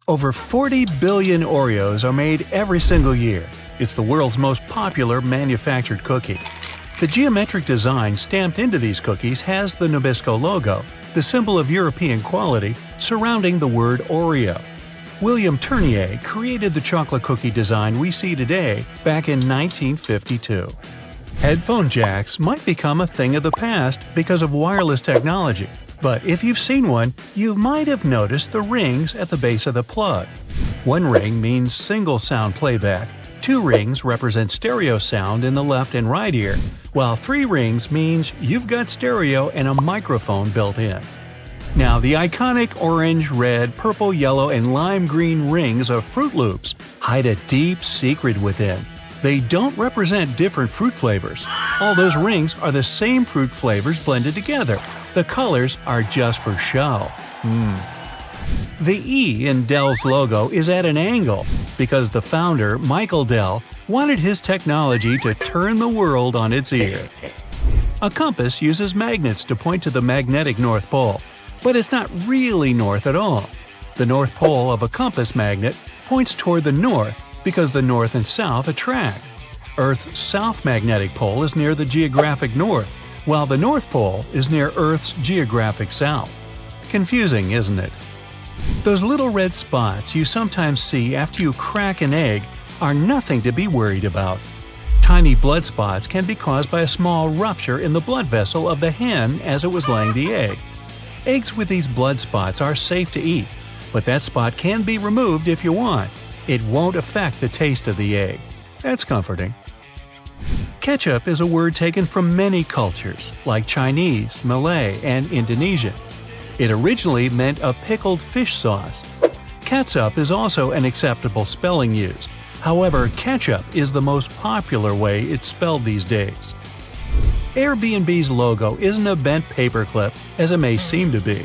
Over 40 billion Oreos are made every single year. It's the world's most popular manufactured cookie. The geometric design stamped into these cookies has the Nabisco logo, the symbol of European quality, surrounding the word Oreo. William Tournier created the chocolate cookie design we see today back in 1952. Headphone jacks might become a thing of the past because of wireless technology, but if you've seen one, you might have noticed the rings at the base of the plug. One ring means single sound playback, 2 rings represent stereo sound in the left and right ear, while 3 rings means you've got stereo and a microphone built in. Now, the iconic orange, red, purple, yellow, and lime green rings of Fruit Loops hide a deep secret within. They don't represent different fruit flavors. All those rings are the same fruit flavors blended together. The colors are just for show. The E in Dell's logo is at an angle because the founder, Michael Dell, wanted his technology to turn the world on its ear. A compass uses magnets to point to the magnetic North Pole, but it's not really north at all. The North Pole of a compass magnet points toward the north because the north and south attract. Earth's south magnetic pole is near the geographic north, while the North Pole is near Earth's geographic south. Confusing, isn't it? Those little red spots you sometimes see after you crack an egg are nothing to be worried about. Tiny blood spots can be caused by a small rupture in the blood vessel of the hen as it was laying the egg. Eggs with these blood spots are safe to eat, but that spot can be removed if you want. It won't affect the taste of the egg. That's comforting. Ketchup is a word taken from many cultures, like Chinese, Malay, and Indonesian. It originally meant a pickled fish sauce. Catsup is also an acceptable spelling used. However, ketchup is the most popular way it's spelled these days. Airbnb's logo isn't a bent paperclip, as it may seem to be.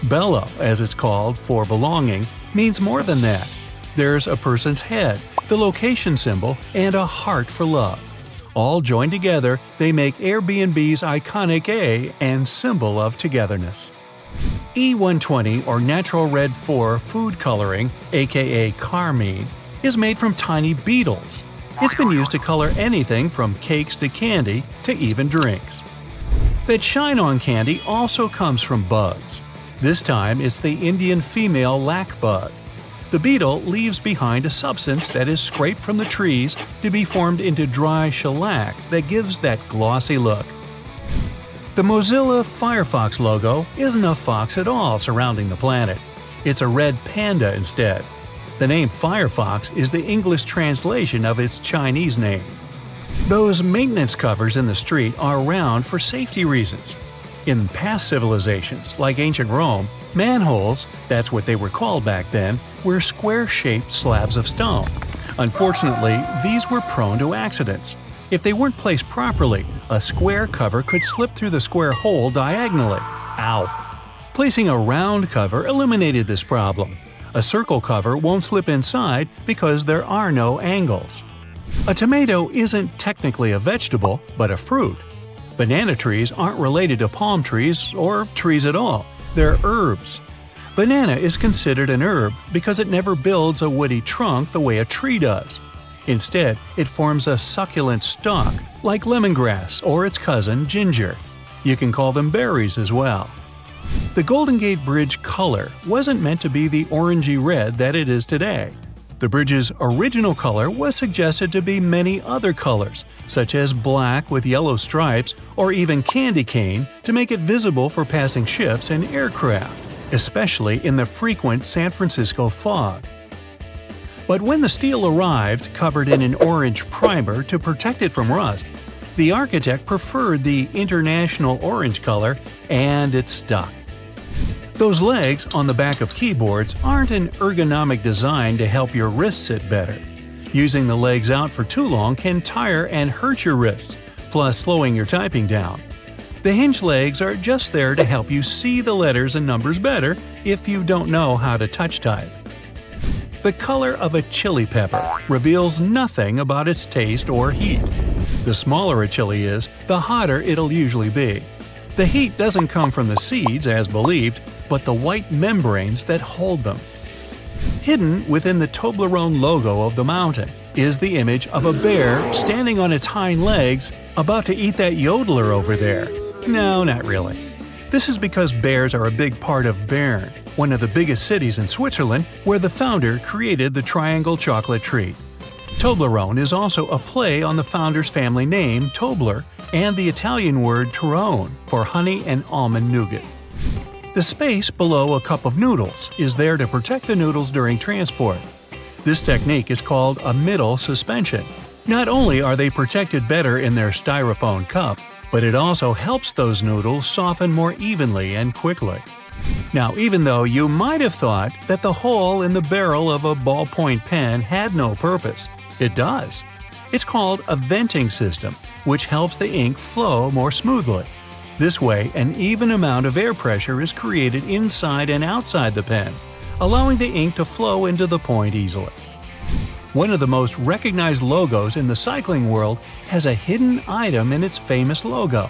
Bello, as it's called, for belonging, means more than that. There's a person's head, the location symbol, and a heart for love. All joined together, they make Airbnb's iconic A and symbol of togetherness. E120 or Natural Red 4 food coloring, aka carmine, is made from tiny beetles. It's been used to color anything from cakes to candy to even drinks. That shine on candy also comes from bugs. This time it's the Indian female lac bug. The beetle leaves behind a substance that is scraped from the trees to be formed into dry shellac that gives that glossy look. The Mozilla Firefox logo isn't a fox at all surrounding the planet. It's a red panda instead. The name Firefox is the English translation of its Chinese name. Those maintenance covers in the street are around for safety reasons. In past civilizations, like ancient Rome, manholes, that's what they were called back then, were square-shaped slabs of stone. Unfortunately, these were prone to accidents. If they weren't placed properly, a square cover could slip through the square hole diagonally. Ow! Placing a round cover eliminated this problem. A circle cover won't slip inside because there are no angles. A tomato isn't technically a vegetable, but a fruit. Banana trees aren't related to palm trees or trees at all. They're herbs. Banana is considered an herb because it never builds a woody trunk the way a tree does. Instead, it forms a succulent stalk, like lemongrass or its cousin ginger. You can call them berries as well. The Golden Gate Bridge color wasn't meant to be the orangey red that it is today. The bridge's original color was suggested to be many other colors, such as black with yellow stripes or even candy cane, to make it visible for passing ships and aircraft, especially in the frequent San Francisco fog. But when the steel arrived covered in an orange primer to protect it from rust, the architect preferred the international orange color, and it stuck. Those legs on the back of keyboards aren't an ergonomic design to help your wrists sit better. Using the legs out for too long can tire and hurt your wrists, plus slowing your typing down. The hinge legs are just there to help you see the letters and numbers better if you don't know how to touch type. The color of a chili pepper reveals nothing about its taste or heat. The smaller a chili is, the hotter it'll usually be. The heat doesn't come from the seeds, as believed, but the white membranes that hold them. Hidden within the Toblerone logo of the mountain is the image of a bear standing on its hind legs, about to eat that yodeler over there. No, not really. This is because bears are a big part of Bern, one of the biggest cities in Switzerland, where the founder created the triangle chocolate treat. Toblerone is also a play on the founder's family name, Tobler, and the Italian word Torrone for honey and almond nougat. The space below a cup of noodles is there to protect the noodles during transport. This technique is called a middle suspension. Not only are they protected better in their styrofoam cup, but it also helps those noodles soften more evenly and quickly. Now, even though you might have thought that the hole in the barrel of a ballpoint pen had no purpose, it does. It's called a venting system, which helps the ink flow more smoothly. This way, an even amount of air pressure is created inside and outside the pen, allowing the ink to flow into the point easily. One of the most recognized logos in the cycling world has a hidden item in its famous logo.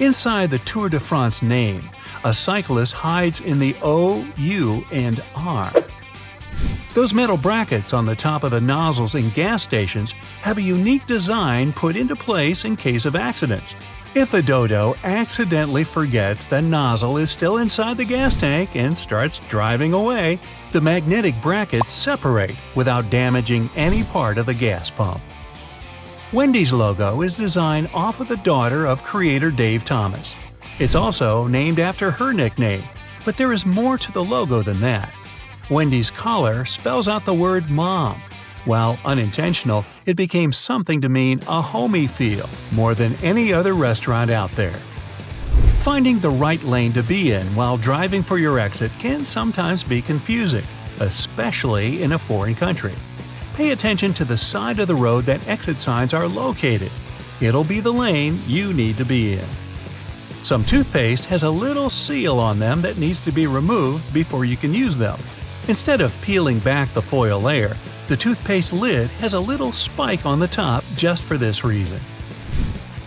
Inside the Tour de France name, a cyclist hides in the O, U, and R. Those metal brackets on the top of the nozzles in gas stations have a unique design put into place in case of accidents. If a dodo accidentally forgets the nozzle is still inside the gas tank and starts driving away, the magnetic brackets separate without damaging any part of the gas pump. Wendy's logo is designed off of the daughter of creator Dave Thomas. It's also named after her nickname, but there is more to the logo than that. Wendy's collar spells out the word mom. While unintentional, it became something to mean a homey feel more than any other restaurant out there. Finding the right lane to be in while driving for your exit can sometimes be confusing, especially in a foreign country. Pay attention to the side of the road that exit signs are located. It'll be the lane you need to be in. Some toothpaste has a little seal on them that needs to be removed before you can use them. Instead of peeling back the foil layer, the toothpaste lid has a little spike on the top just for this reason.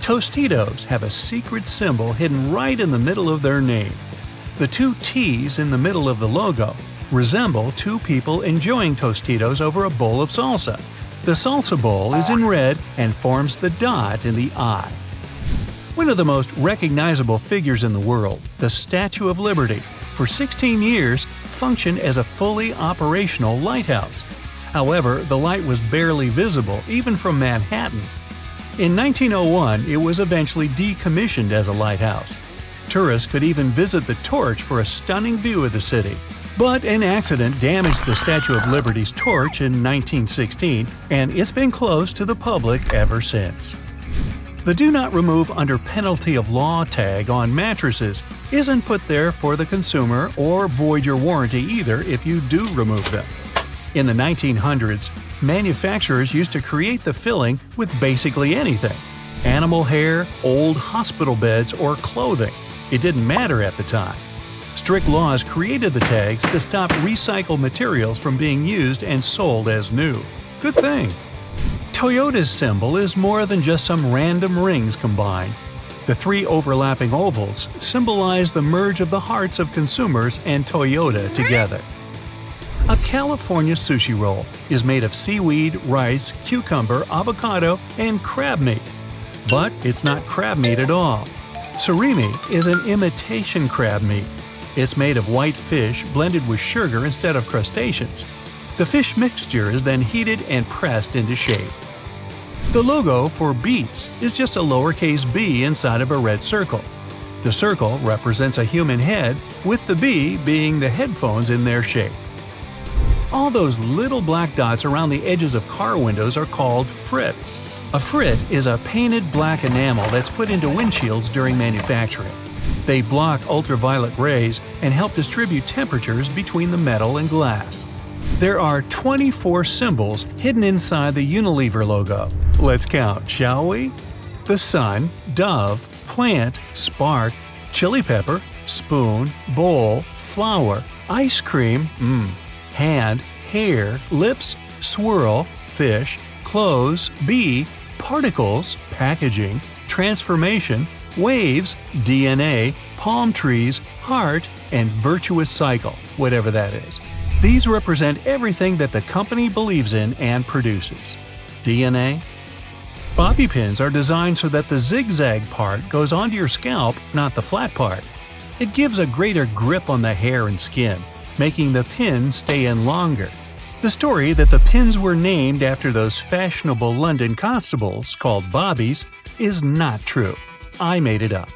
Tostitos have a secret symbol hidden right in the middle of their name. The two T's in the middle of the logo resemble two people enjoying Tostitos over a bowl of salsa. The salsa bowl is in red and forms the dot in the eye. One of the most recognizable figures in the world, the Statue of Liberty, for 16 years functioned as a fully operational lighthouse. However, the light was barely visible even from Manhattan. In 1901, it was eventually decommissioned as a lighthouse. Tourists could even visit the torch for a stunning view of the city. But an accident damaged the Statue of Liberty's torch in 1916, and it's been closed to the public ever since. The Do Not Remove Under Penalty of Law tag on mattresses isn't put there for the consumer or void your warranty either if you do remove them. In the 1900s, manufacturers used to create the filling with basically anything: animal hair, old hospital beds, or clothing. It didn't matter at the time. Strict laws created the tags to stop recycled materials from being used and sold as new. Good thing. Toyota's symbol is more than just some random rings combined. The three overlapping ovals symbolize the merge of the hearts of consumers and Toyota together. A California sushi roll is made of seaweed, rice, cucumber, avocado, and crab meat. But it's not crab meat at all. Surimi is an imitation crab meat. It's made of white fish blended with sugar instead of crustaceans. The fish mixture is then heated and pressed into shape. The logo for Beats is just a lowercase b inside of a red circle. The circle represents a human head, with the b being the headphones in their shape. All those little black dots around the edges of car windows are called frits. A frit is a painted black enamel that's put into windshields during manufacturing. They block ultraviolet rays and help distribute temperatures between the metal and glass. There are 24 symbols hidden inside the Unilever logo. Let's count, shall we? The sun, dove, plant, spark, chili pepper, spoon, bowl, flower, ice cream, hand, hair, lips, swirl, fish, clothes, bee, particles, packaging, transformation, waves, DNA, palm trees, heart, and virtuous cycle, whatever that is. These represent everything that the company believes in and produces. DNA? Bobby pins are designed so that the zigzag part goes onto your scalp, not the flat part. It gives a greater grip on the hair and skin, making the pin stay in longer. The story that the pins were named after those fashionable London constables called bobbies is not true. I made it up.